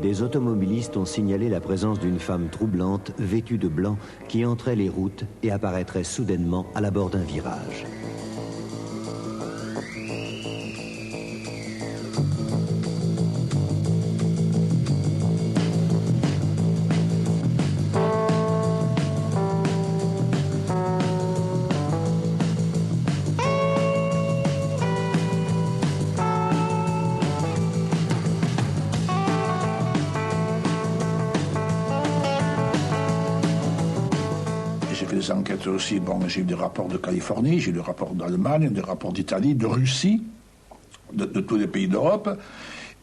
Des automobilistes ont signalé la présence d'une femme troublante, vêtue de blanc, qui entrait les routes et apparaîtrait soudainement à l'abord d'un virage. J'ai fait des enquêtes aussi, bon, j'ai eu des rapports de Californie, j'ai eu des rapports d'Allemagne, des rapports d'Italie, de Russie, de tous les pays d'Europe,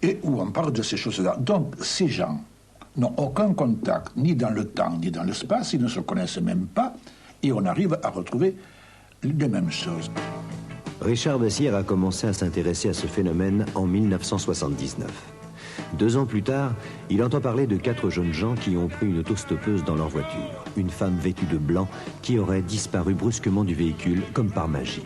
et où on parle de ces choses-là. Donc ces gens n'ont aucun contact, ni dans le temps, ni dans l'espace, ils ne se connaissent même pas, et on arrive à retrouver les mêmes choses. Richard Bessières a commencé à s'intéresser à ce phénomène en 1979. 2 ans plus tard, il entend parler de 4 jeunes gens qui ont pris une autostoppeuse dans leur voiture. Une femme vêtue de blanc qui aurait disparu brusquement du véhicule comme par magie.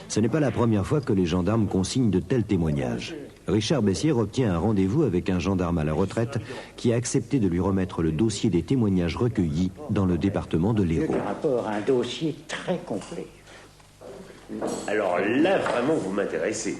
Ce n'est pas la première fois que les gendarmes consignent de tels témoignages. Richard Bessières obtient un rendez-vous avec un gendarme à la retraite qui a accepté de lui remettre le dossier des témoignages recueillis dans le département de l'Hérault. Un rapport, un dossier très complet. Alors là, vraiment, vous m'intéressez.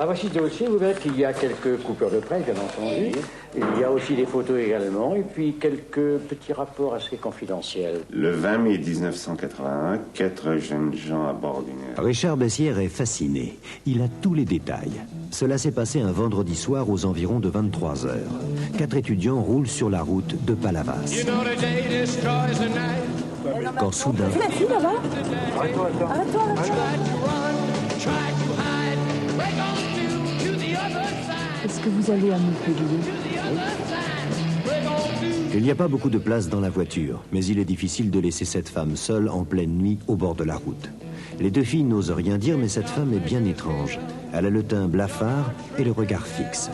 Ah, voici le dossier, vous verrez qu'il y a quelques coupures de presse, bien entendu. Il y a aussi des photos également, et puis quelques petits rapports assez confidentiels. Le 20 mai 1981, 4 jeunes gens à bord d'une... Richard Bessières est fasciné. Il a tous les détails. Cela s'est passé un vendredi soir aux environs de 23 heures. 4 étudiants roulent sur la route de Palavas. Quand soudain... C'est la fille là-bas? Arrête-toi. Est-ce que vous allez à Montpellier? Il n'y a pas beaucoup de place dans la voiture, mais il est difficile de laisser cette femme seule en pleine nuit au bord de la route. Les 2 filles n'osent rien dire, mais cette femme est bien étrange. Elle a le teint blafard et le regard fixe.